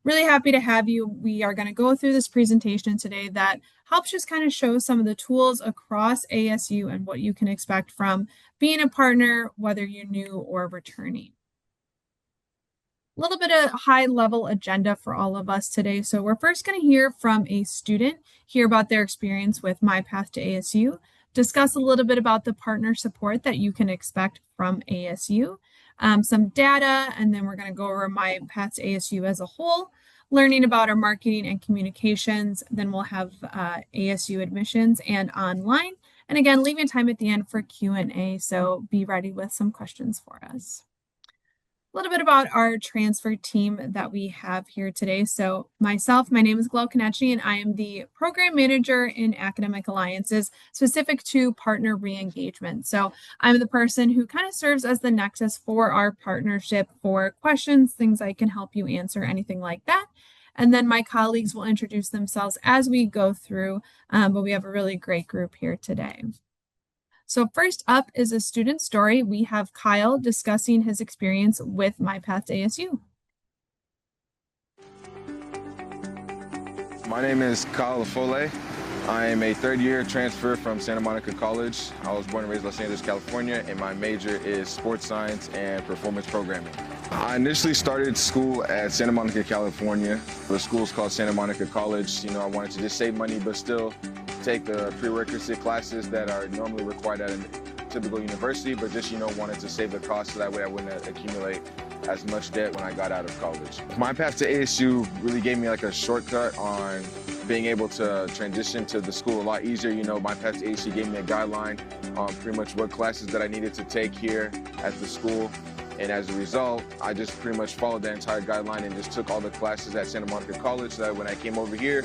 Really happy to have you. We are going to go through this presentation today that helps just kind of show some of the tools across ASU and what you can expect from being a partner, whether you're new or returning. A little bit of high level agenda for all of us today. So we're first going to hear from a student, hear about their experience with MyPath2ASU, discuss a little bit about the partner support that you can expect from ASU, some data, and then we're going to go over MyPath2ASU as a whole, learning about our marketing and communications. Then we'll have ASU admissions and online. And again, leaving time at the end for Q&A. So be ready with some questions for us. A little bit about our transfer team that we have here today. So myself, my name is Glo Konechny, and I am the program manager in academic alliances specific to partner re-engagement. So I'm the person who kind of serves as the nexus for our partnership for questions, things I can help you answer, anything like that. And then my colleagues will introduce themselves as we go through, but we have a really great group here today. So first up is a student story. We have Kyle discussing his experience with MyPath2ASU. My name is Kyle Lafole. I am a third-year transfer from Santa Monica College. I was born and raised in Los Angeles, California, and my major is sports science and performance programming. I initially started school at Santa Monica, California. The school is called Santa Monica College. I wanted to just save money, but still take the prerequisite classes that are normally required at a typical university, but just, wanted to save the cost so that way I wouldn't accumulate as much debt when I got out of college. My path to ASU really gave me like a shortcut on being able to transition to the school a lot easier. My path to ASU gave me a guideline on pretty much what classes that I needed to take here at the school. And as a result, I just pretty much followed that entire guideline and just took all the classes at Santa Monica College so that when I came over here,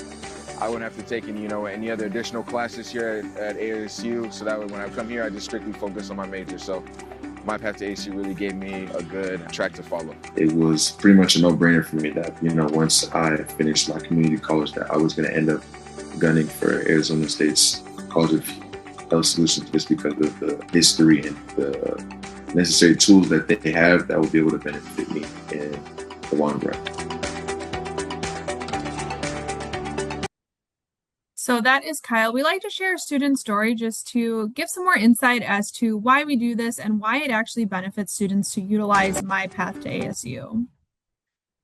I wouldn't have to take any other additional classes here at ASU. So that way when I come here, I just strictly focus on my major. So my path to ASU really gave me a good track to follow. It was pretty much a no-brainer for me that, once I finished my community college, that I was going to end up gunning for Arizona State's College of Health Solutions just because of the history and the necessary tools that they have that will be able to benefit me in the long run. So that is Kyle. We like to share a student story just to give some more insight as to why we do this and why it actually benefits students to utilize MyPath2ASU.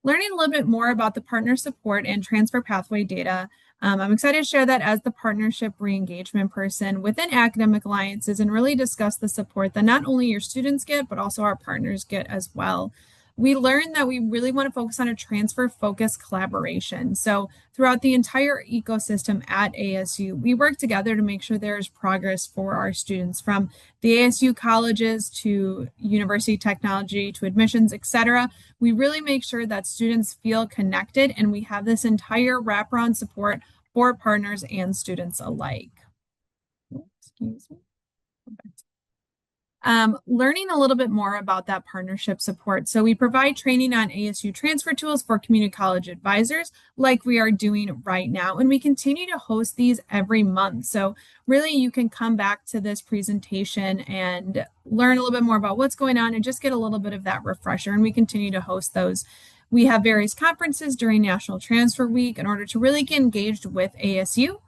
Learning a little bit more about the partner support and transfer pathway data, I'm excited to share that as the partnership re-engagement person within academic alliances and really discuss the support that not only your students get, but also our partners get as well. We learned that we really want to focus on a transfer-focused collaboration. So throughout the entire ecosystem at ASU, we work together to make sure there is progress for our students from the ASU colleges to university technology to admissions, etc. We really make sure that students feel connected and we have this entire wraparound support for partners and students alike. Excuse me. Learning a little bit more about that partnership support. So we provide training on ASU transfer tools for community college advisors like we are doing right now. And we continue to host these every month. So really you can come back to this presentation and learn a little bit more about what's going on and just get a little bit of that refresher. And we continue to host those. We have various conferences during National Transfer Week in order to really get engaged with ASU.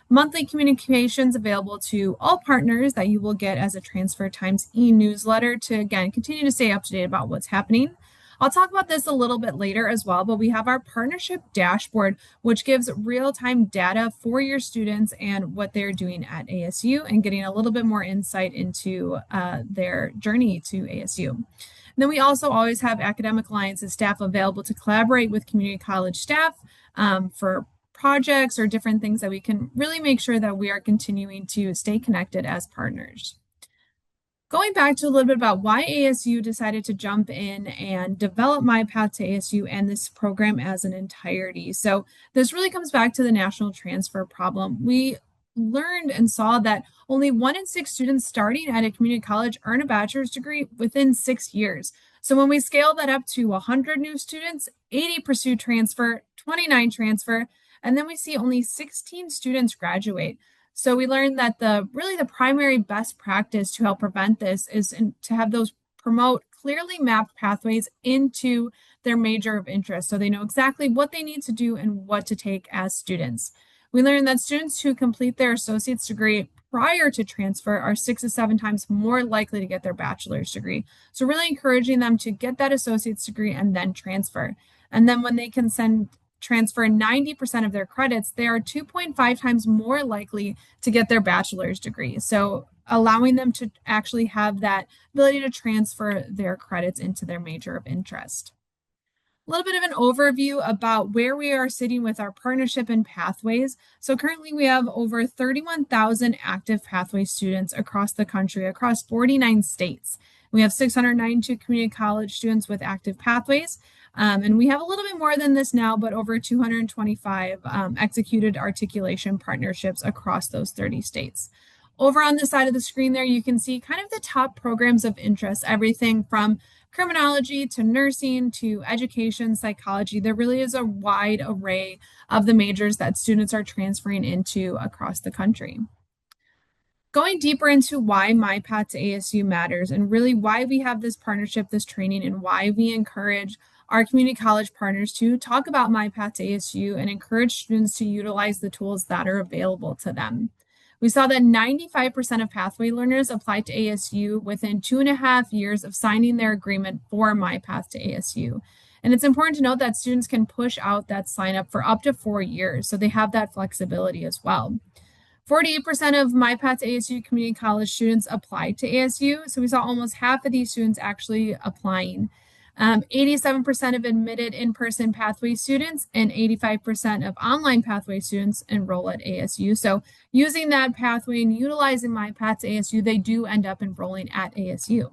Monthly communications available to all partners that you will get as a Transfer Times e-newsletter to, again, continue to stay up to date about what's happening. I'll talk about this a little bit later as well, but we have our partnership dashboard, which gives real-time data for your students and what they're doing at ASU and getting a little bit more insight into their journey to ASU. And then we also always have academic alliances staff available to collaborate with community college staff for projects or different things that we can really make sure that we are continuing to stay connected as partners. Going back to a little bit about why ASU decided to jump in and develop MyPath2ASU and this program as an entirety. So this really comes back to the national transfer problem. We learned and saw that only 1 in 6 students starting at a community college earn a bachelor's degree within 6 years. So when we scale that up to 100 new students, 80 pursue transfer, 29 transfer, and then we see only 16 students graduate. So we learned that the primary best practice to help prevent this is to have those promote clearly mapped pathways into their major of interest. So they know exactly what they need to do and what to take as students. We learned that students who complete their associate's degree prior to transfer are 6 to 7 times more likely to get their bachelor's degree. So really encouraging them to get that associate's degree and then transfer. And then when they can transfer 90% of their credits, they are 2.5 times more likely to get their bachelor's degree. So allowing them to actually have that ability to transfer their credits into their major of interest. A little bit of an overview about where we are sitting with our partnership and pathways. So currently we have over 31,000 active pathway students across the country, across 49 states. We have 692 community college students with active pathways. And we have a little bit more than this now, but over 225 executed articulation partnerships across those 30 states. Over on the side of the screen there, you can see kind of the top programs of interest, everything from criminology to nursing to education, psychology. There really is a wide array of the majors that students are transferring into across the country. Going deeper into why MyPath2ASU matters and really why we have this partnership, this training, and why we encourage our community college partners to talk about MyPath2ASU and encourage students to utilize the tools that are available to them. We saw that 95% of pathway learners applied to ASU within 2.5 years of signing their agreement for MyPath2ASU. And it's important to note that students can push out that sign up for up to 4 years, so they have that flexibility as well. 48% of MyPath2ASU community college students applied to ASU, so we saw almost half of these students actually applying. 87% of admitted in-person pathway students and 85% of online pathway students enroll at ASU. So using that pathway and utilizing MyPath2ASU, they do end up enrolling at ASU.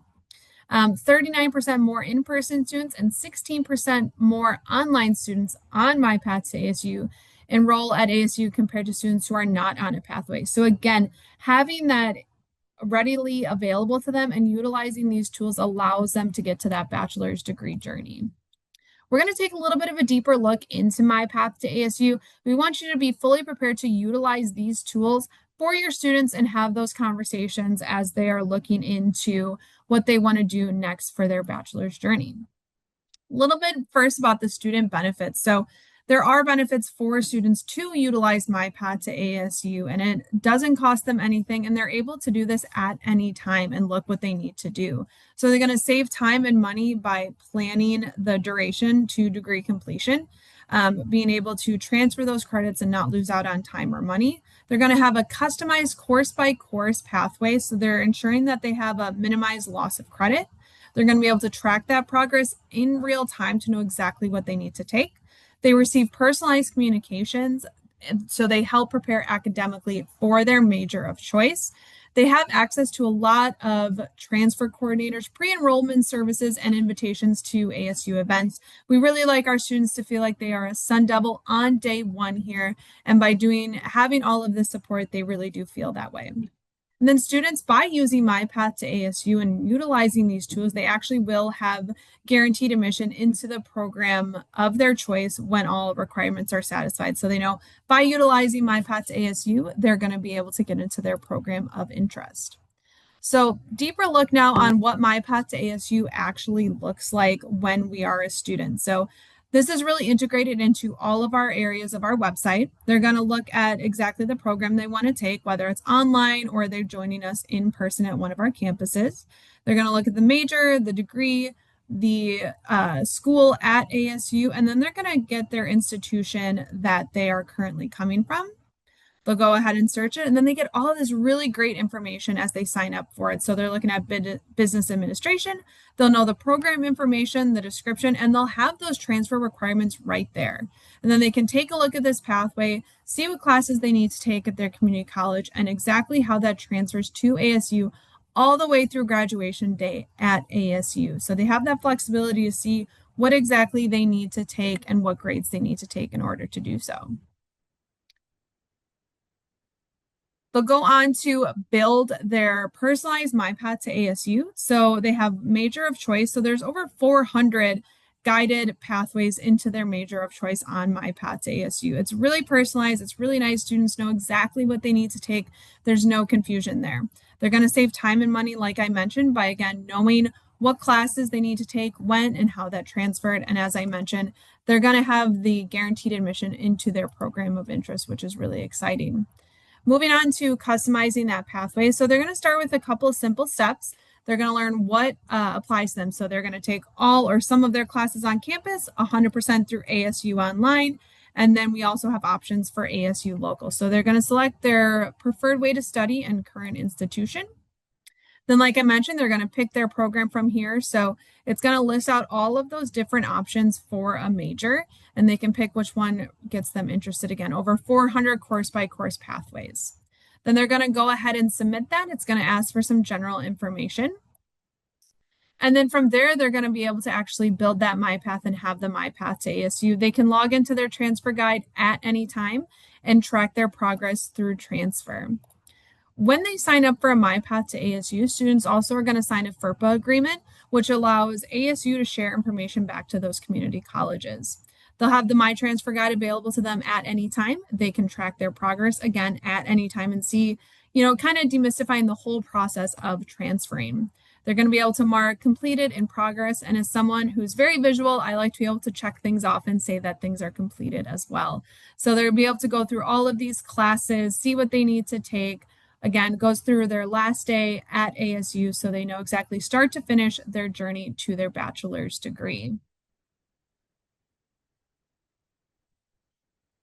39% more in-person students and 16% more online students on MyPath2ASU enroll at ASU compared to students who are not on a pathway. So again, having that readily available to them and utilizing these tools allows them to get to that bachelor's degree journey. We're going to take a little bit of a deeper look into MyPath2ASU. We want you to be fully prepared to utilize these tools for your students and have those conversations as they are looking into what they want to do next for their bachelor's journey. A little bit first about the student benefits. So there are benefits for students to utilize MyPath2ASU, and it doesn't cost them anything, and they're able to do this at any time and look what they need to do. So they're going to save time and money by planning the duration to degree completion, being able to transfer those credits and not lose out on time or money. They're going to have a customized course-by-course pathway, so they're ensuring that they have a minimized loss of credit. They're going to be able to track that progress in real time to know exactly what they need to take. They receive personalized communications, so they help prepare academically for their major of choice. They have access to a lot of transfer coordinators, pre-enrollment services, and invitations to ASU events. We really like our students to feel like they are a Sun Devil on day one here, and by having all of this support, they really do feel that way. And then students, by using MyPath2ASU and utilizing these tools, they actually will have guaranteed admission into the program of their choice when all requirements are satisfied. So they know by utilizing MyPath2ASU, they're going to be able to get into their program of interest. So deeper look now on what MyPath2ASU actually looks like when we are a student. So this is really integrated into all of our areas of our website. They're going to look at exactly the program they want to take, whether it's online or they're joining us in person at one of our campuses. They're going to look at the major, the degree, the school at ASU, and then they're going to get their institution that they are currently coming from. They'll go ahead and search it, and then they get all of this really great information as they sign up for it. So they're looking at business administration. They'll know the program information, the description, and they'll have those transfer requirements right there. And then they can take a look at this pathway, see what classes they need to take at their community college, and exactly how that transfers to ASU all the way through graduation day at ASU. So they have that flexibility to see what exactly they need to take and what grades they need to take in order to do so. They'll go on to build their personalized MyPath2ASU. So they have major of choice. So there's over 400 guided pathways into their major of choice on MyPath2ASU. It's really personalized. It's really nice. Students know exactly what they need to take. There's no confusion there. They're going to save time and money, like I mentioned, by again knowing what classes they need to take, when, and how that transferred. And as I mentioned, they're going to have the guaranteed admission into their program of interest, which is really exciting. Moving on to customizing that pathway. So they're going to start with a couple of simple steps. They're going to learn what applies to them. So they're going to take all or some of their classes on campus, 100% through ASU online. And then we also have options for ASU local. So they're going to select their preferred way to study and current institution. Then, like I mentioned, they're going to pick their program from here. So it's going to list out all of those different options for a major, and they can pick which one gets them interested. Again, over 400 course by course pathways. Then they're going to go ahead and submit that. It's going to ask for some general information. And then from there, they're going to be able to actually build that MyPath and have the MyPath to ASU. They can log into their transfer guide at any time and track their progress through transfer. When they sign up for a MyPath to ASU, students also are going to sign a FERPA agreement, which allows ASU to share information back to those community colleges. They'll have the My Transfer Guide available to them at any time. They can track their progress again at any time and see, kind of demystifying the whole process of transferring. They're going to be able to mark completed in progress. And as someone who's very visual, I like to be able to check things off and say that things are completed as well. So they'll be able to go through all of these classes, see what they need to take. Again, goes through their last day at ASU so they know exactly start to finish their journey to their bachelor's degree.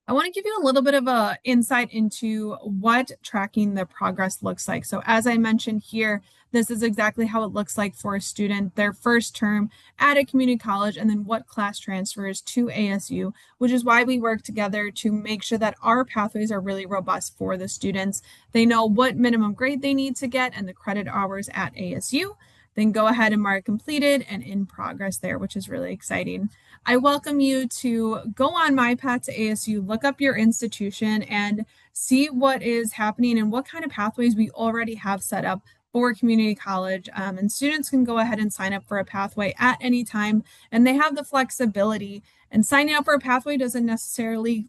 I want to give you a little bit of a insight into what tracking the progress looks like. So as I mentioned here, this is exactly how it looks like for a student, their first term at a community college, and then what class transfers to ASU, which is why we work together to make sure that our pathways are really robust for the students. They know what minimum grade they need to get and the credit hours at ASU. Then go ahead and mark completed and in progress there, which is really exciting. I welcome you to go on MyPath to ASU, look up your institution and see what is happening and what kind of pathways we already have set up for community college. And students can go ahead and sign up for a pathway at any time, and they have the flexibility. And signing up for a pathway doesn't necessarily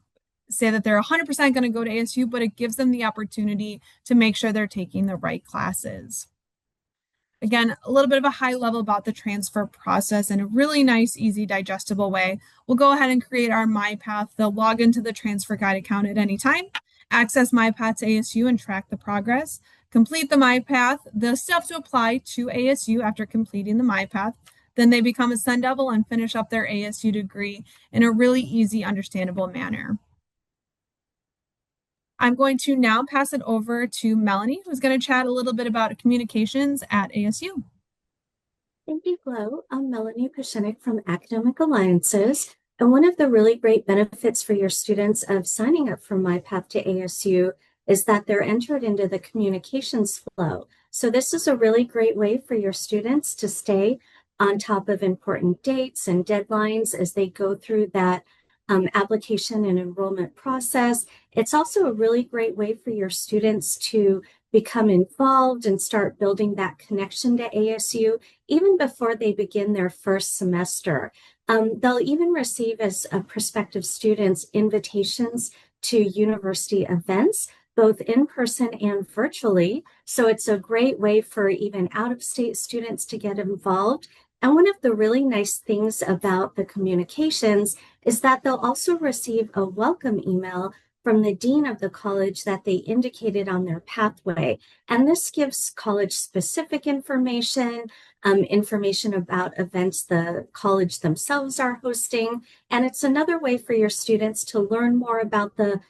say that they're 100% going to go to ASU, but it gives them the opportunity to make sure they're taking the right classes. Again, a little bit of a high level about the transfer process in a really nice, easy, digestible way. We'll go ahead and create our MyPath. They'll log into the transfer guide account at any time, access MyPath to ASU and track the progress, complete the MyPath. They'll still have to apply to ASU after completing the MyPath. Then they become a Sun Devil and finish up their ASU degree in a really easy, understandable manner. I'm going to now pass it over to Melanie, who's going to chat a little bit about communications at ASU. Thank you, Flo. I'm Melanie Pashenik from Academic Alliances. And one of the really great benefits for your students of signing up for MyPath to ASU is that they're entered into the communications flow. So this is a really great way for your students to stay on top of important dates and deadlines as they go through that application and enrollment process. It's also a really great way for your students to become involved and start building that connection to ASU even before they begin their first semester. They'll even receive, as prospective students, invitations to university events, both in person and virtually. So it's a great way for even out-of-state students to get involved. And one of the really nice things about the communications is that they'll also receive a welcome email from the dean of the college that they indicated on their pathway. And this gives college-specific information, information about events the college themselves are hosting. And it's another way for your students to learn more about the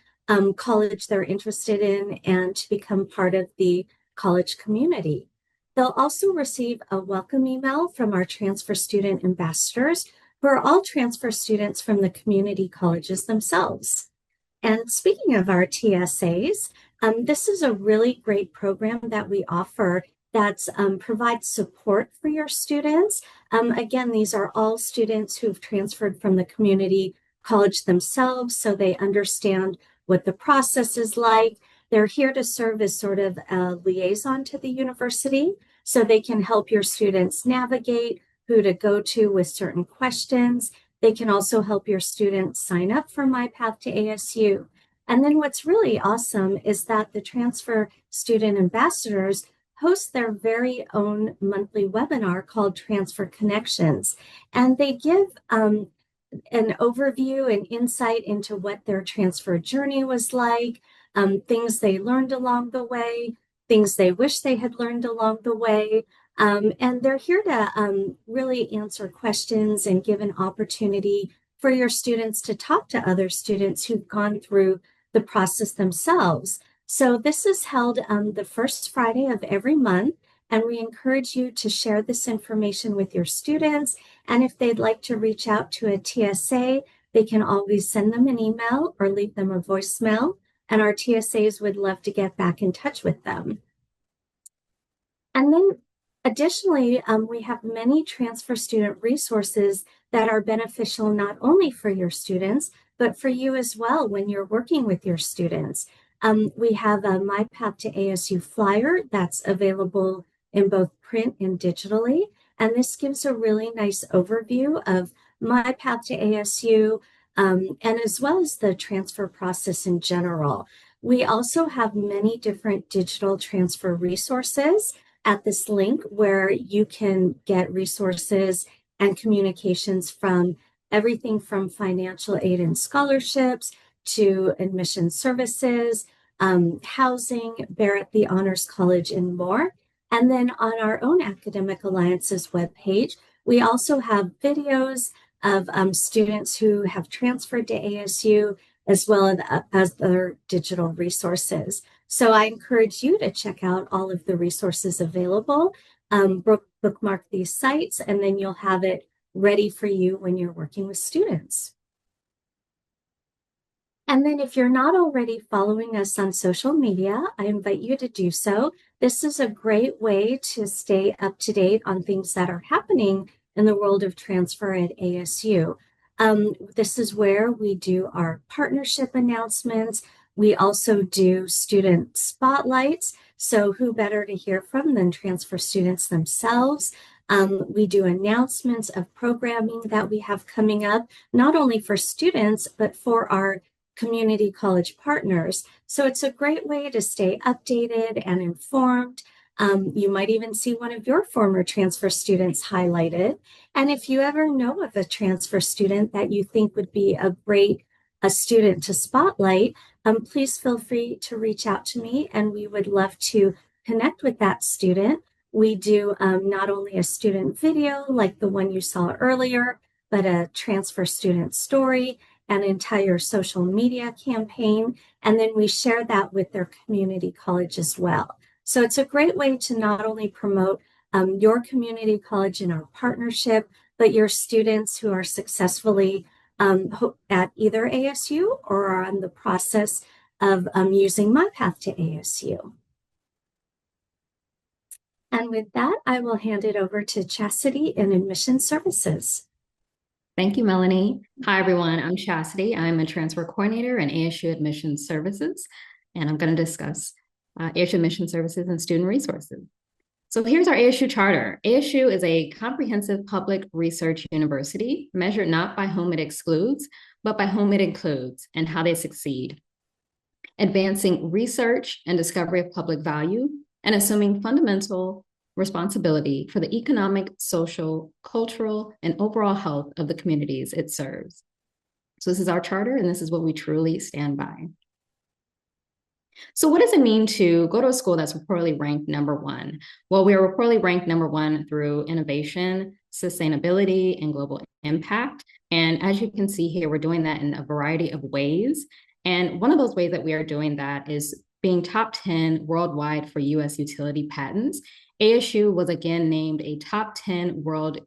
college they're interested in and to become part of the college community. They'll also receive a welcome email from our transfer student ambassadors, who are all transfer students from the community colleges themselves. And speaking of our TSAs, this is a really great program that we offer that provides support for your students. Again, these are all students who've transferred from the community college themselves, so they understand what the process is like. They're here to serve as sort of a liaison to the university, so they can help your students navigate who to go to with certain questions. They can also help your students sign up for MyPath to ASU. And then what's really awesome is that the transfer student ambassadors host their very own monthly webinar called Transfer Connections. And they give an overview and insight into what their transfer journey was like, things they learned along the way, things they wish they had learned along the way. And they're here to really answer questions and give an opportunity for your students to talk to other students who've gone through the process themselves. So this is held the first Friday of every month, and we encourage you to share this information with your students. And if they'd like to reach out to a TSA, they can always send them an email or leave them a voicemail, and our TSAs would love to get back in touch with them. And then additionally, we have many transfer student resources that are beneficial not only for your students, but for you as well when you're working with your students. We have a MyPath2ASU flyer that's available in both print and digitally. And this gives a really nice overview of MyPath2ASU and as well as the transfer process in general. We also have many different digital transfer resources at this link where you can get resources and communications from everything from financial aid and scholarships to admission services, housing, Barrett the Honors College, and more. And then on our own Academic Alliances webpage, we also have videos of students who have transferred to ASU as well as other digital resources. So I encourage you to check out all of the resources available, bookmark these sites, and then you'll have it ready for you when you're working with students. And then if you're not already following us on social media, I invite you to do so. This is a great way to stay up to date on things that are happening in the world of transfer at ASU. This is where we do our partnership announcements. We also do student spotlights. So who better to hear from than transfer students themselves? We do announcements of programming that we have coming up, not only for students, but for our community college partners. So it's a great way to stay updated and informed. You might even see one of your former transfer students highlighted. And if you ever know of a transfer student that you think would be a student to spotlight, please feel free to reach out to me and we would love to connect with that student. We do not only a student video like the one you saw earlier, but a transfer student story, an entire social media campaign, and then we share that with their community college as well. So it's a great way to not only promote your community college in our partnership, but your students who are successfully at either ASU or are on the process of using MyPath2ASU. And with that, I will hand it over to Chastity in Admission Services. Thank you, Melanie. Hi, everyone. I'm Chastity. I'm a transfer coordinator in ASU Admissions Services, and I'm going to discuss ASU Admissions Services and student resources. So here's our ASU charter. ASU is a comprehensive public research university measured not by whom it excludes, but by whom it includes and how they succeed, advancing research and discovery of public value and assuming fundamental responsibility for the economic, social, cultural, and overall health of the communities it serves. So this is our charter, and this is what we truly stand by. So what does it mean to go to a school that's reportedly ranked #1? Well, we are reportedly ranked #1 through innovation, sustainability, and global impact. And as you can see here, we're doing that in a variety of ways. And one of those ways that we are doing that is being top 10 worldwide for US utility patents. ASU was again named a top 10 world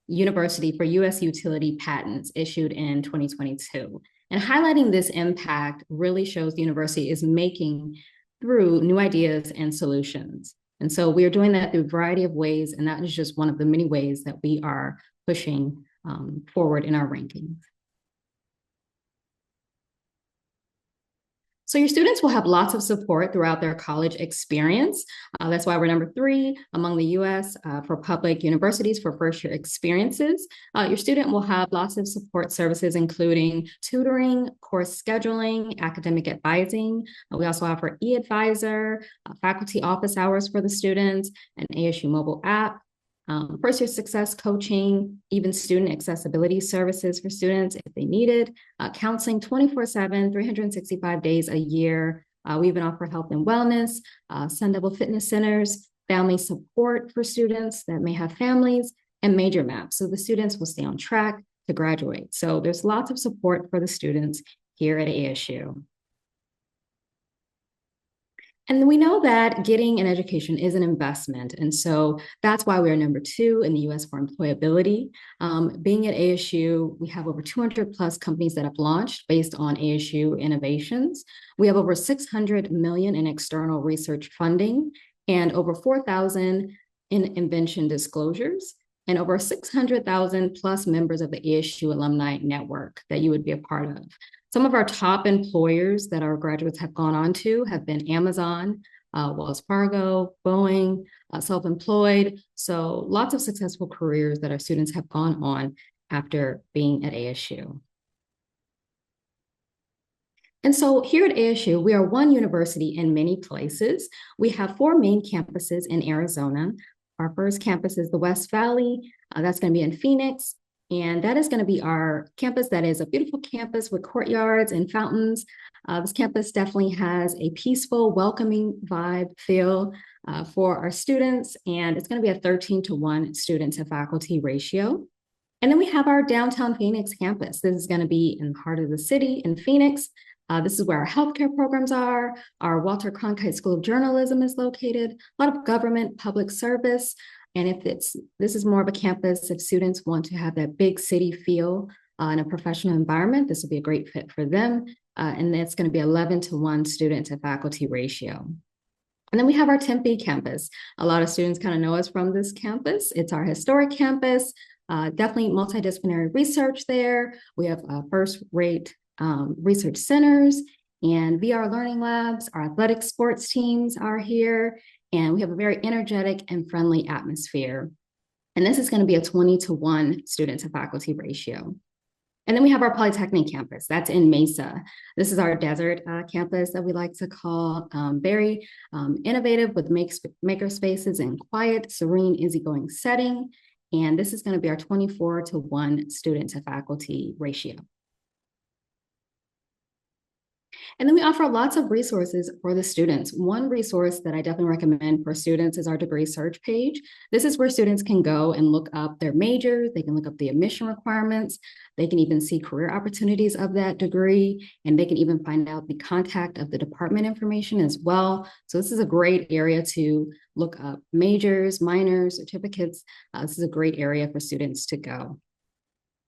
university for US utility patents issued in 2022. And highlighting this impact really shows the university is making through new ideas and solutions. And so we are doing that through a variety of ways, and that is just one of the many ways that we are pushing forward in our rankings. So your students will have lots of support throughout their college experience. That's why we're number 3 among the US for public universities for first-year experiences. Your student will have lots of support services, including tutoring, course scheduling, academic advising. We also offer e-advisor, faculty office hours for the students, an ASU mobile app, first-year success coaching, even student accessibility services for students if they need it, counseling 24/7, 365 days a year. We even offer health and wellness, Sun Devil Fitness Centers, family support for students that may have families, and major maps. So the students will stay on track to graduate. So there's lots of support for the students here at ASU. And we know that getting an education is an investment. And so that's why we are number 2 in the US for employability. Being at ASU, we have over 200 plus companies that have launched based on ASU innovations. We have over 600 million in external research funding and over 4,000 in invention disclosures and over 600,000 plus members of the ASU alumni network that you would be a part of. Some of our top employers that our graduates have gone on to have been Amazon, Wells Fargo, Boeing, self-employed. So lots of successful careers that our students have gone on after being at ASU. And so here at ASU, we are one university in many places. We have 4 main campuses in Arizona. Our first campus is the West Valley. That's going to be in Phoenix. And that is going to be our campus that is a beautiful campus with courtyards and fountains. This campus definitely has a peaceful, welcoming vibe, feel for our students. And it's going to be a 13-to-1 student to faculty ratio. And then we have our downtown Phoenix campus. This is going to be in the heart of the city in Phoenix. This is where our healthcare programs are. Our Walter Cronkite School of Journalism is located. A lot of government, public service. And if this is more of a campus, if students want to have that big city feel in a professional environment, this will be a great fit for them. And it's going to be 11-to-1 student to faculty ratio. And then we have our Tempe campus. A lot of students kind of know us from this campus. It's our historic campus, definitely multidisciplinary research there. We have first-rate research centers and VR learning labs. Our athletic sports teams are here. And we have a very energetic and friendly atmosphere. And this is going to be a 20-to-1 student to faculty ratio. And then we have our Polytechnic campus. That's in Mesa. This is our desert campus that we like to call very innovative with maker spaces and quiet, serene, easygoing setting. And this is going to be our 24-to-1 student to faculty ratio. And then we offer lots of resources for the students. One resource that I definitely recommend for students is our degree search page. This is where students can go and look up their majors. They can look up the admission requirements. They can even see career opportunities of that degree, and they can even find out the contact of the department information as well. So this is a great area to look up majors, minors, certificates. This is a great area for students to go.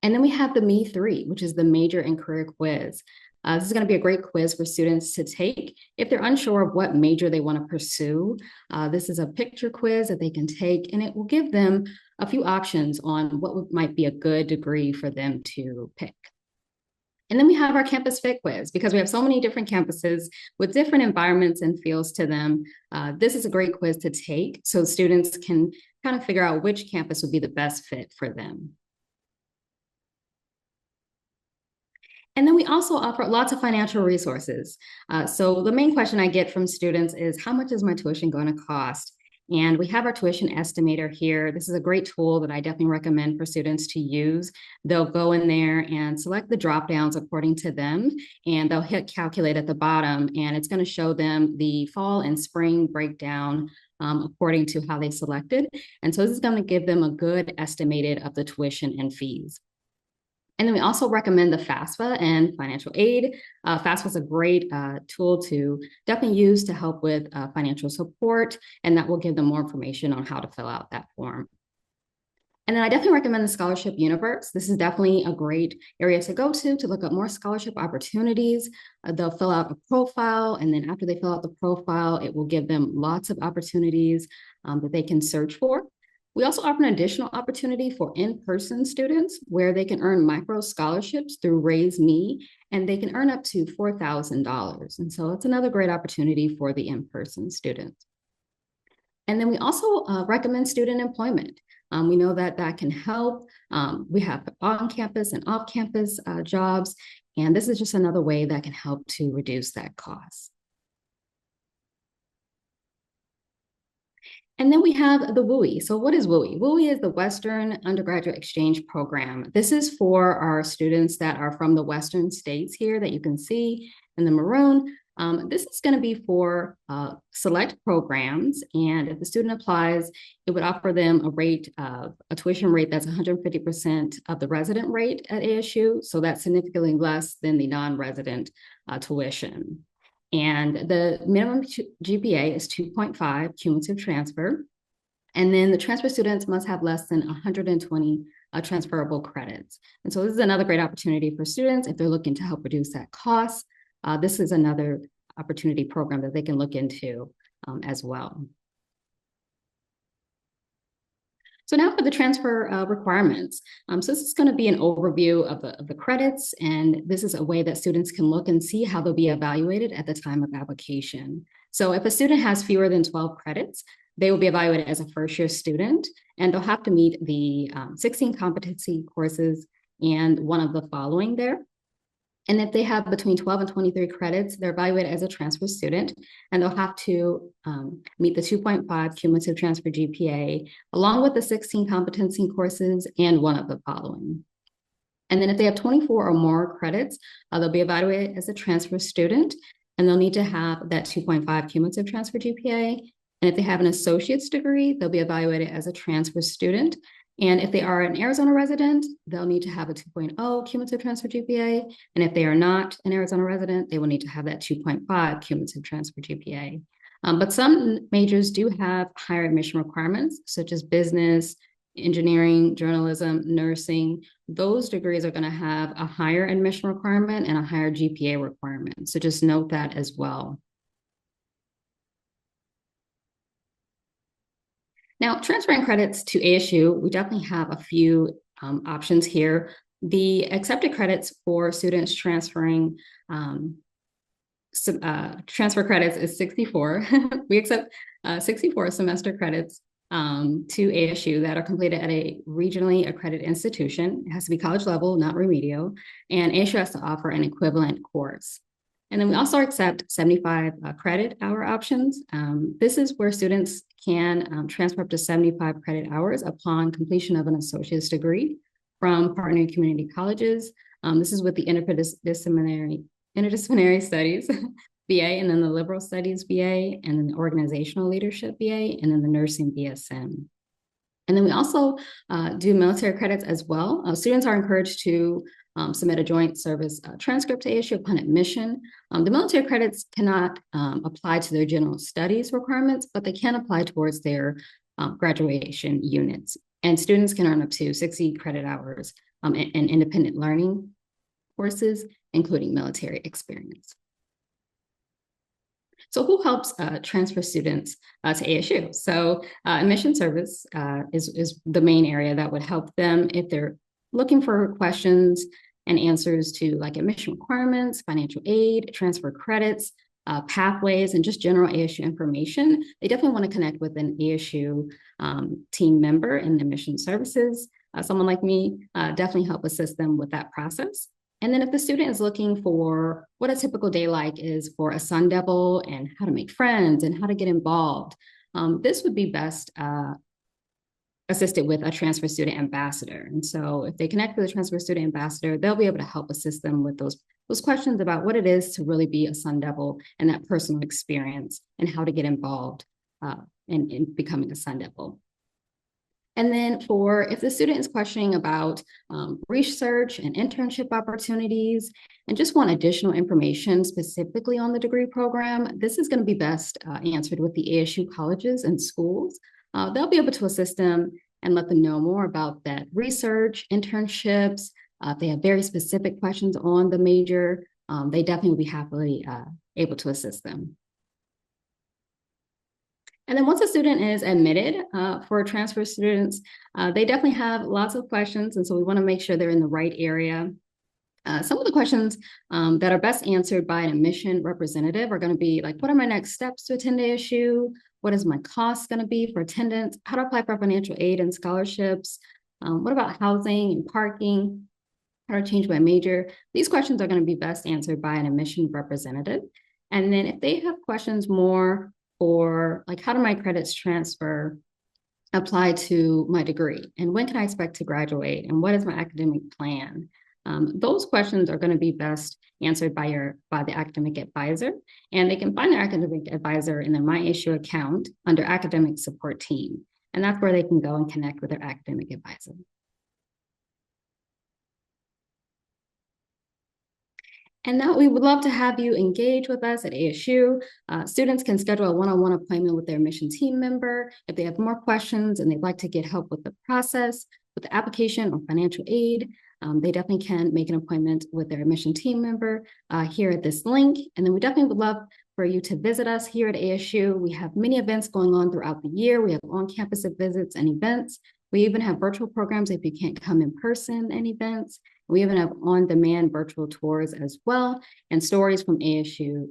And then we have the Me3, which is the major and career quiz. This is going to be a great quiz for students to take if they're unsure of what major they want to pursue. This is a picture quiz that they can take, and it will give them a few options on what might be a good degree for them to pick. And then we have our campus fit quiz because we have so many different campuses with different environments and feels to them. This is a great quiz to take so students can kind of figure out which campus would be the best fit for them. And then we also offer lots of financial resources. So the main question I get from students is, how much is my tuition going to cost? And we have our tuition estimator here. This is a great tool that I definitely recommend for students to use. They'll go in there and select the drop downs according to them, and they'll hit calculate at the bottom, and it's going to show them the fall and spring breakdown according to how they selected. And so this is going to give them a good estimated of the tuition and fees. And then we also recommend the FAFSA and financial aid. FAFSA is a great tool to definitely use to help with financial support, and that will give them more information on how to fill out that form. And then I definitely recommend the Scholarship Universe. This is definitely a great area to go to look up more scholarship opportunities. They'll fill out a profile, and then after they fill out the profile, it will give them lots of opportunities that they can search for. We also offer an additional opportunity for in-person students where they can earn micro scholarships through Raise Me, and they can earn up to $4,000. And so it's another great opportunity for the in-person students. And then we also recommend student employment. We know that that can help. We have on-campus and off-campus jobs, and this is just another way that can help to reduce that cost. And then we have the WUI. So what is WUI? WUI is the Western Undergraduate Exchange Program. This is for our students that are from the Western states here that you can see in the maroon. This is going to be for select programs. And if the student applies, it would offer them a tuition rate that's 150% of the resident rate at ASU. So that's significantly less than the non-resident tuition. And the minimum GPA is 2.5 cumulative transfer. And then the transfer students must have less than 120 transferable credits. And so this is another great opportunity for students if they're looking to help reduce that cost. This is another opportunity program that they can look into as well. So now for the transfer requirements. So this is going to be an overview of the credits, and this is a way that students can look and see how they'll be evaluated at the time of application. So if a student has fewer than 12 credits, they will be evaluated as a first-year student, and they'll have to meet the 16 competency courses and one of the following there. And if they have between 12 and 23 credits, they're evaluated as a transfer student, and they'll have to meet the 2.5 cumulative transfer GPA, along with the 16 competency courses and one of the following. And then if they have 24 or more credits, they'll be evaluated as a transfer student, and they'll need to have that 2.5 cumulative transfer GPA. And if they have an associate's degree, they'll be evaluated as a transfer student. And if they are an Arizona resident, they'll need to have a 2.0 cumulative transfer GPA. And if they are not an Arizona resident, they will need to have that 2.5 cumulative transfer GPA. But some majors do have higher admission requirements, such as business, engineering, journalism, nursing. Those degrees are going to have a higher admission requirement and a higher GPA requirement. So just note that as well. Now, transferring credits to ASU, we definitely have a few options here. The accepted credits for students transferring transfer credits is 64. We accept 64 semester credits to ASU that are completed at a regionally accredited institution. It has to be college level, not remedial, and ASU has to offer an equivalent course. And then we also accept 75 credit hour options. This is where students can transfer up to 75 credit hours upon completion of an associate's degree from partnering community colleges. This is with the interdisciplinary studies BA, and then the liberal studies BA, and then the organizational leadership BA, and then the nursing BSN. And then we also do military credits as well. Students are encouraged to submit a joint service transcript to ASU upon admission. The military credits cannot apply to their general studies requirements, but they can apply towards their graduation units. And students can earn up to 60 credit hours in independent learning courses, including military experience. So who helps transfer students to ASU? So admission service is the main area that would help them if they're looking for questions and answers to like admission requirements, financial aid, transfer credits, pathways, and just general ASU information. They definitely want to connect with an ASU team member in admission services. Someone like me definitely help assist them with that process. And then if the student is looking for what a typical day like is for a Sun Devil and how to make friends and how to get involved, this would be best assisted with a transfer student ambassador. And so if they connect with a transfer student ambassador, they'll be able to help assist them with those questions about what it is to really be a Sun Devil and that personal experience and how to get involved in becoming a Sun Devil. And then if the student is questioning about research and internship opportunities and just want additional information specifically on the degree program, this is going to be best answered with the ASU colleges and schools. They'll be able to assist them and let them know more about that research, internships. If they have very specific questions on the major, they definitely will be happily able to assist them. And then once a student is admitted for transfer students, they definitely have lots of questions. And so we want to make sure they're in the right area. Some of the questions that are best answered by an admission representative are going to be like, what are my next steps to attend ASU? What is my cost going to be for attendance? How to apply for financial aid and scholarships? What about housing and parking? How to change my major? These questions are going to be best answered by an admission representative. And then if they have questions more for like, how do my credits transfer apply to my degree? And when can I expect to graduate? And what is my academic plan? Those questions are going to be best answered by the academic advisor, and they can find their academic advisor in their MyASU account under academic support team. And that's where they can go and connect with their academic advisor. And now we would love to have you engage with us at ASU. Students can schedule a one-on-one appointment with their admission team member if they have more questions and they'd like to get help with the process, with the application or financial aid. They definitely can make an appointment with their admission team member here at this link. And then we definitely would love for you to visit us here at ASU. We have many events going on throughout the year. We have on-campus visits and events. We even have virtual programs if you can't come in person and events. We even have on-demand virtual tours as well and stories from ASU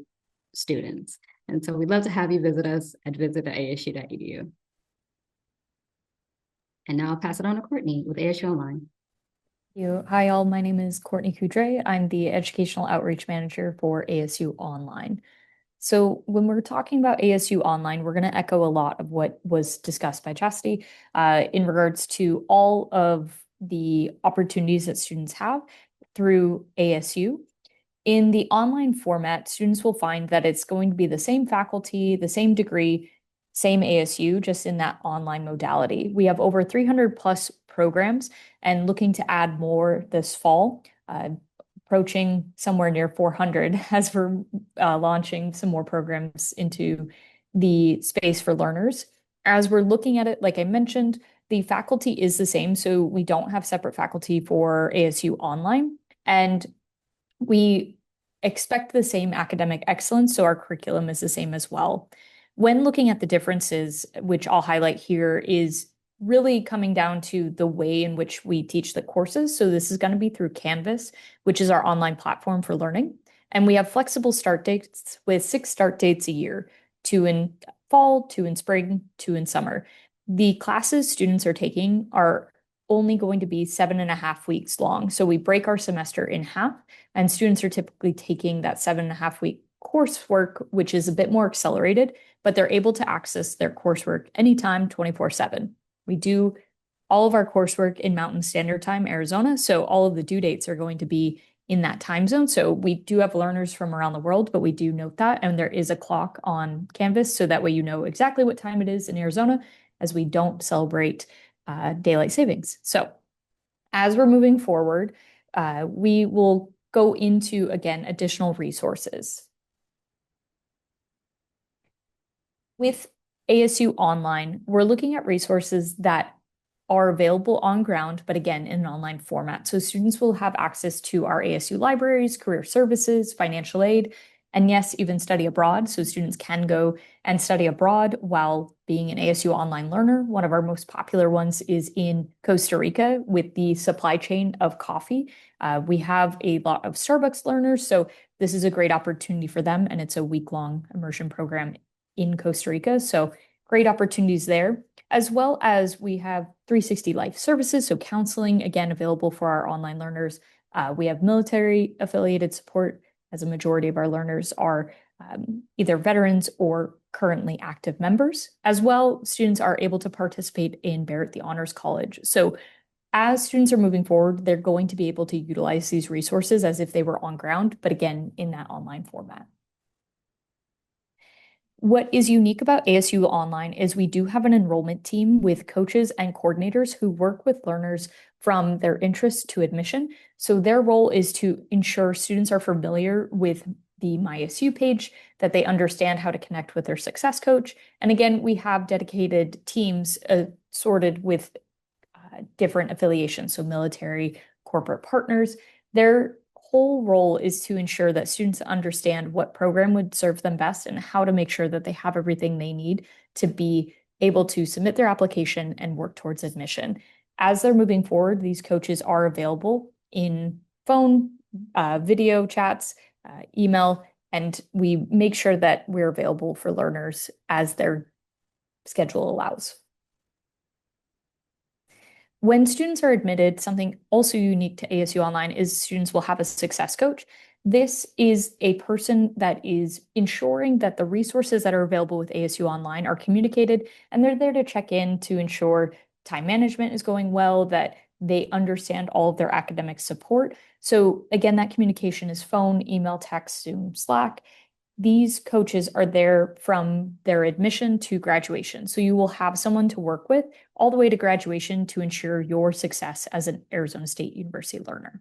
students. And so we'd love to have you visit us at visit.asu.edu. And now I'll pass it on to Courtney with ASU Online. Hi, all. My name is Courtney Coudray. I'm the Educational Outreach Manager for ASU Online. So when we're talking about ASU Online, we're going to echo a lot of what was discussed by Chastity in regards to all of the opportunities that students have through ASU. In the online format, students will find that it's going to be the same faculty, the same degree, same ASU, just in that online modality. We have over 300 plus programs and looking to add more this fall, approaching somewhere near 400 as we're launching some more programs into the space for learners. As we're looking at it, like I mentioned, the faculty is the same, so we don't have separate faculty for ASU Online, and we expect the same academic excellence, so our curriculum is the same as well. When looking at the differences, which I'll highlight here, is really coming down to the way in which we teach the courses. So this is going to be through Canvas, which is our online platform for learning. And we have flexible start dates with 6 start dates a year, 2 in fall, 2 in spring, 2 in summer. The classes students are taking are only going to be 7.5 weeks long. So we break our semester in half, and students are typically taking that 7.5 week coursework, which is a bit more accelerated, but they're able to access their coursework anytime, 24/7. We do all of our coursework in Mountain Standard Time, Arizona, so all of the due dates are going to be in that time zone. So we do have learners from around the world, but we do note that, and there is a clock on Canvas, so that way you know exactly what time it is in Arizona, as we don't celebrate daylight savings. So as we're moving forward, we will go into, again, additional resources. With ASU Online, we're looking at resources that are available on ground, but again, in an online format. So students will have access to our ASU libraries, career services, financial aid, and yes, even study abroad. So students can go and study abroad while being an ASU Online learner. One of our most popular ones is in Costa Rica with the supply chain of coffee. We have a lot of Starbucks learners, so this is a great opportunity for them, and it's a week-long immersion program in Costa Rica. So great opportunities there, as well as we have 360 Life Services, so counseling, again, available for our online learners. We have military affiliated support, as a majority of our learners are either veterans or currently active members. As well, students are able to participate in Barrett the Honors College. So as students are moving forward, they're going to be able to utilize these resources as if they were on ground, but again, in that online format. What is unique about ASU Online is we do have an enrollment team with coaches and coordinators who work with learners from their interest to admission. So their role is to ensure students are familiar with the MyASU page, that they understand how to connect with their success coach. And again, we have dedicated teams sorted with different affiliations, so military, corporate partners. Their whole role is to ensure that students understand what program would serve them best and how to make sure that they have everything they need to be able to submit their application and work towards admission. As they're moving forward, these coaches are available in phone, video chats, email, and we make sure that we're available for learners as their schedule allows. When students are admitted, something also unique to ASU Online is students will have a success coach. This is a person that is ensuring that the resources that are available with ASU Online are communicated, and they're there to check in to ensure time management is going well, that they understand all of their academic support. So again, that communication is phone, email, text, Zoom, Slack. These coaches are there from their admission to graduation. So you will have someone to work with all the way to graduation to ensure your success as an Arizona State University learner.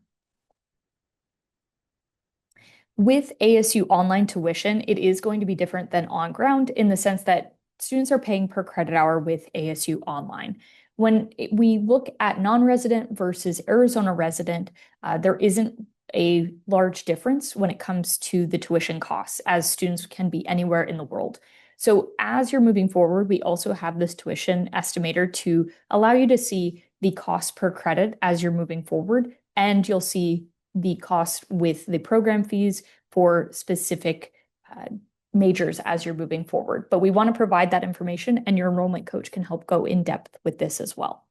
With ASU online tuition, it is going to be different than on ground in the sense that students are paying per credit hour with ASU online. When we look at non-resident versus Arizona resident, there isn't a large difference when it comes to the tuition costs, as students can be anywhere in the world. So as you're moving forward, we also have this tuition estimator to allow you to see the cost per credit as you're moving forward, and you'll see the cost with the program fees for specific majors as you're moving forward. But we want to provide that information, and your enrollment coach can help go in depth with this as well.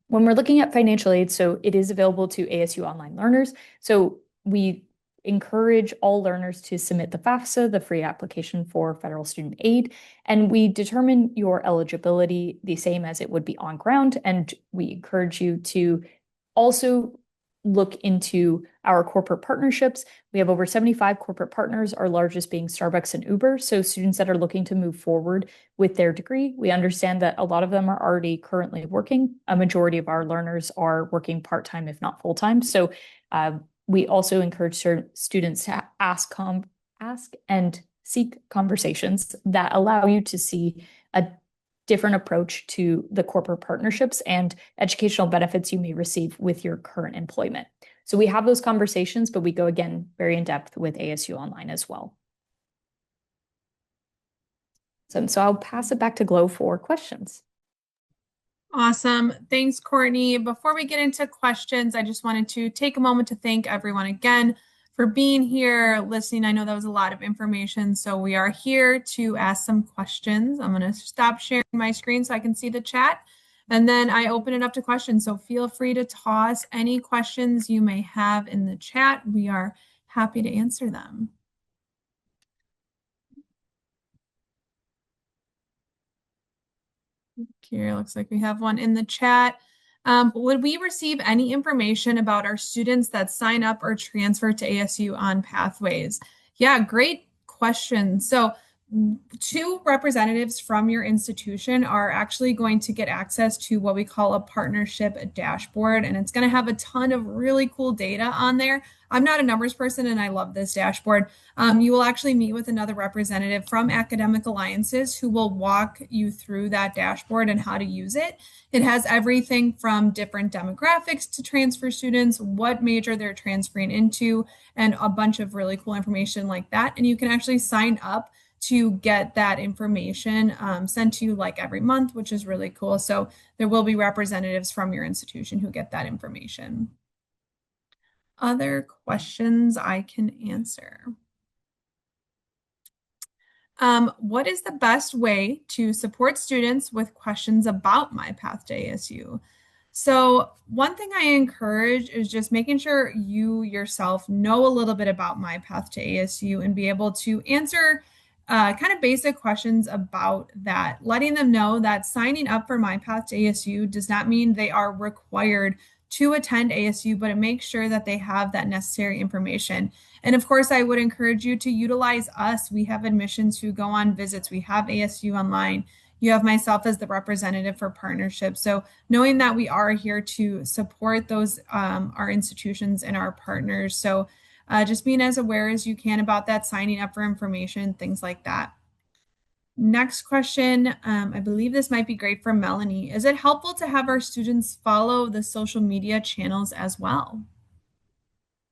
When we're looking at financial aid, so it is available to ASU online learners. So we encourage all learners to submit the FAFSA, the free application for federal student aid, and we determine your eligibility the same as it would be on ground. And we encourage you to also look into our corporate partnerships. We have over 75 corporate partners, our largest being Starbucks and Uber. So students that are looking to move forward with their degree, we understand that a lot of them are already currently working. A majority of our learners are working part-time, if not full-time. So we also encourage students to ask and seek conversations that allow you to see a different approach to the corporate partnerships and educational benefits you may receive with your current employment. So we have those conversations, but we go again very in depth with ASU Online as well. So I'll pass it back to Glo for questions. Awesome. Thanks, Courtney. Before we get into questions, I just wanted to take a moment to thank everyone again for being here, listening. I know that was a lot of information, so we are here to ask some questions. I'm going to stop sharing my screen so I can see the chat, and then I open it up to questions. So feel free to toss any questions you may have in the chat. We are happy to answer them. Here, looks like we have one in the chat. Would we receive any information about our students that sign up or transfer to ASU on Pathways? Yeah, great question. So 2 representatives from your institution are actually going to get access to what we call a partnership dashboard, and it's going to have a ton of really cool data on there. I'm not a numbers person, and I love this dashboard. You will actually meet with another representative from Academic Alliances who will walk you through that dashboard and how to use it. It has everything from different demographics to transfer students, what major they're transferring into, and a bunch of really cool information like that. And you can actually sign up to get that information sent to you like every month, which is really cool. So there will be representatives from your institution who get that information. Other questions I can answer. What is the best way to support students with questions about MyPath2ASU? So one thing I encourage is just making sure you yourself know a little bit about MyPath2ASU and be able to answer kind of basic questions about that, letting them know that signing up for MyPath2ASU does not mean they are required to attend ASU, but it makes sure that they have that necessary information. And of course, I would encourage you to utilize us. We have admissions who go on visits. We have ASU online. You have myself as the representative for partnerships. So knowing that we are here to support those, our institutions and our partners. So just being as aware as you can about that, signing up for information, things like that. Next question, I believe this might be great for Melanie. Is it helpful to have our students follow the social media channels as well?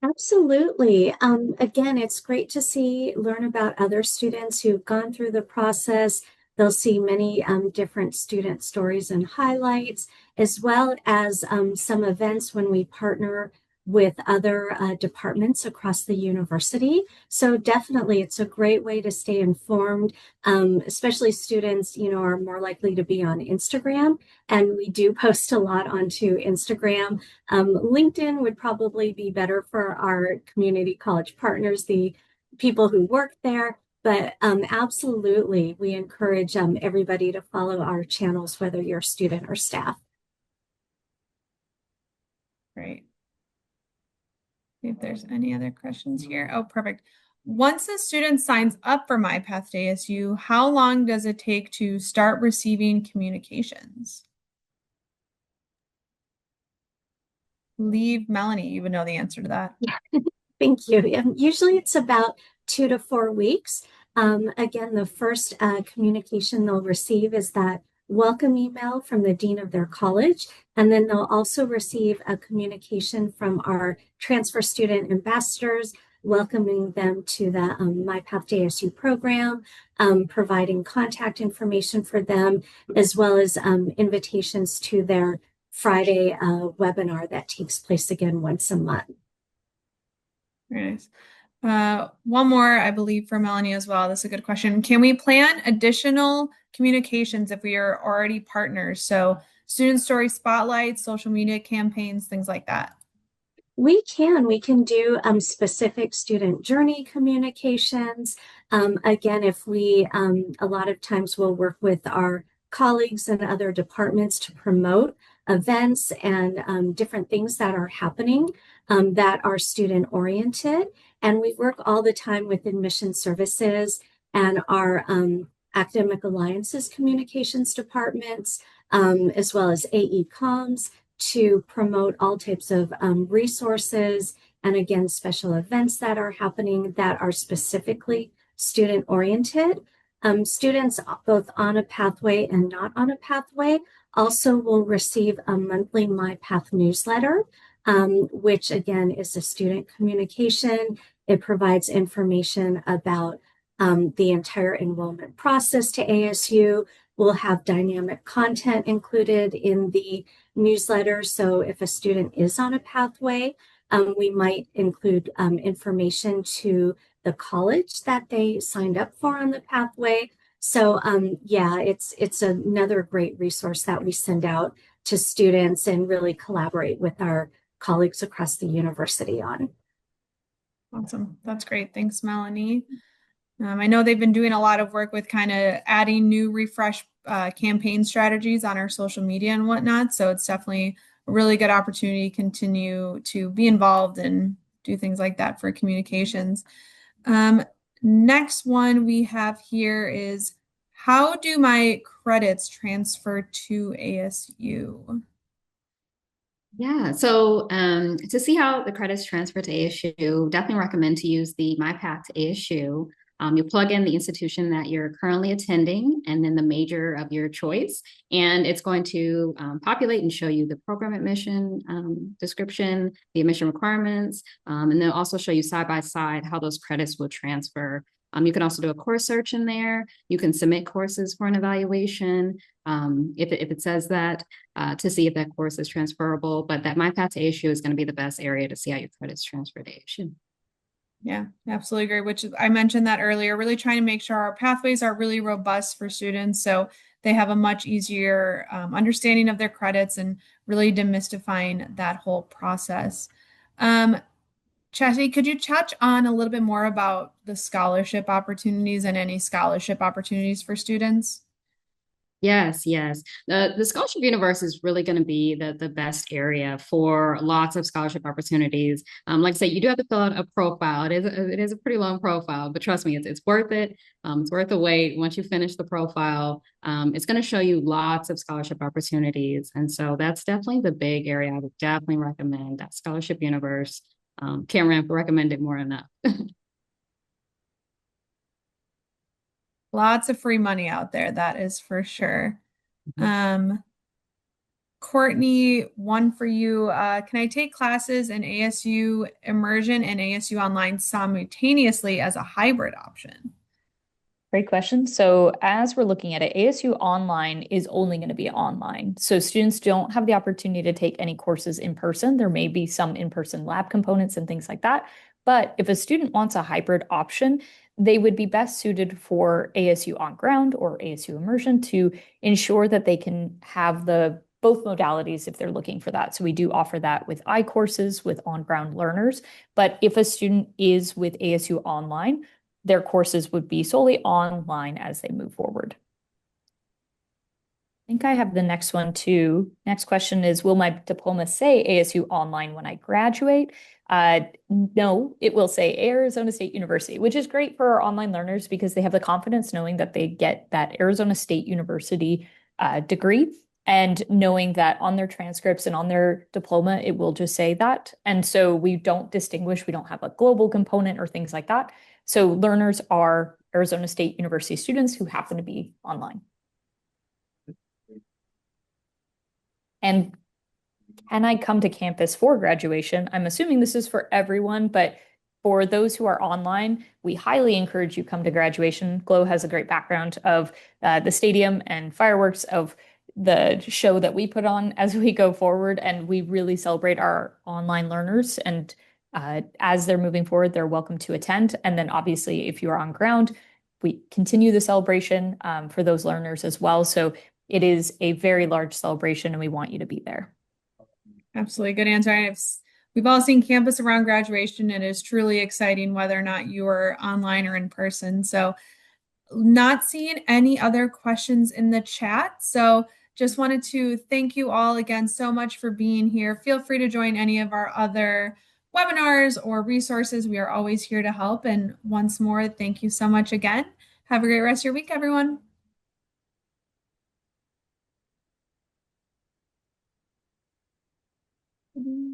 Absolutely. Again, it's great to learn about other students who've gone through the process. They'll see many different student stories and highlights, as well as some events when we partner with other departments across the university. So definitely, it's a great way to stay informed. Especially students, are more likely to be on Instagram, and we do post a lot onto Instagram. LinkedIn would probably be better for our community college partners, the people who work there. But absolutely, we encourage everybody to follow our channels, whether you're a student or staff. Great. See if there's any other questions here. Oh, perfect. Once a student signs up for MyPath2ASU, how long does it take to start receiving communications? Leave Melanie, you would know the answer to that. Thank you. Usually it's about 2 to 4 weeks. Again, the first communication they'll receive is that welcome email from the dean of their college. And then they'll also receive a communication from our transfer student ambassadors, welcoming them to the MyPath2ASU program, providing contact information for them, as well as invitations to their Friday webinar that takes place again once a month. Very nice. One more, I believe, for Melanie as well. This is a good question. Can we plan additional communications if we are already partners? So student story spotlights, social media campaigns, things like that. We can do specific student journey communications. Again, if we, a lot of times we'll work with our colleagues and other departments to promote events and different things that are happening that are student oriented. And we work all the time with admission services and our academic alliances communications departments, as well as AE comms to promote all types of resources and again, special events that are happening that are specifically student oriented. Students both on a pathway and not on a pathway also will receive a monthly MyPath newsletter, which again is a student communication. It provides information about the entire enrollment process to ASU. We'll have dynamic content included in the newsletter. So if a student is on a pathway, we might include information to the college that they signed up for on the pathway. So yeah, it's another great resource that we send out to students and really collaborate with our colleagues across the university on. Awesome. That's great. Thanks, Melanie. I know they've been doing a lot of work with kind of adding new refresh campaign strategies on our social media and whatnot. So it's definitely a really good opportunity to continue to be involved and do things like that for communications. Next one we have here is, how do my credits transfer to ASU? Yeah, so to see how the credits transfer to ASU, definitely recommend to use the MyPath to ASU. You plug in the institution that you're currently attending and then the major of your choice, and it's going to populate and show you the program admission description, the admission requirements, and then also show you side by side how those credits will transfer. You can also do a course search in there. You can submit courses for an evaluation if it says that to see if that course is transferable. But that MyPath2ASU is going to be the best area to see how your credits transfer to ASU. Yeah, absolutely agree. Which I mentioned that earlier, really trying to make sure our pathways are really robust for students so they have a much easier understanding of their credits and really demystifying that whole process. Chastity, could you touch on a little bit more about the scholarship opportunities and any scholarship opportunities for students? Yes, yes. The scholarship universe is really going to be the best area for lots of scholarship opportunities. Like I say, you do have to fill out a profile. It is a pretty long profile, but trust me, it's worth it. It's worth the wait. Once you finish the profile, it's going to show you lots of scholarship opportunities. And so that's definitely the big area. I would definitely recommend that scholarship universe. Can't recommend it more enough. Lots of free money out there, that is for sure. Mhm. Um, Courtney, one for you. Can I take classes in ASU immersion and ASU online simultaneously as a hybrid option? Great question. So as we're looking at it, ASU Online is only going to be online. So students don't have the opportunity to take any courses in person. There may be some in-person lab components and things like that. But if a student wants a hybrid option, they would be best suited for ASU On Ground or ASU Immersion to ensure that they can have the both modalities if they're looking for that. So we do offer that with I-courses with on-ground learners. But if a student is with ASU Online, their courses would be solely online as they move forward. I think I have the next one too. Next question is, will my diploma say ASU online when I graduate? No, it will say Arizona State University, which is great for our online learners because they have the confidence knowing that they get that Arizona State University degree and knowing that on their transcripts and on their diploma, it will just say that. And so we don't distinguish, we don't have a global component or things like that. So learners are Arizona State University students who happen to be online. And can I come to campus for graduation? I'm assuming this is for everyone, but for those who are online, we highly encourage you come to graduation. Glow has a great background of the stadium and fireworks of the show that we put on as we go forward, and we really celebrate our online learners. And as they're moving forward, they're welcome to attend. And then obviously, if you are on ground, we continue the celebration for those learners as well. So it is a very large celebration, and we want you to be there. Absolutely. Good answer. We've all seen campus around graduation. It is truly exciting whether or not you are online or in person. So, not seeing any other questions in the chat. So, just wanted to thank you all again so much for being here. Feel free to join any of our other webinars or resources. We are always here to help. And once more, thank you so much again. Have a great rest of your week, everyone.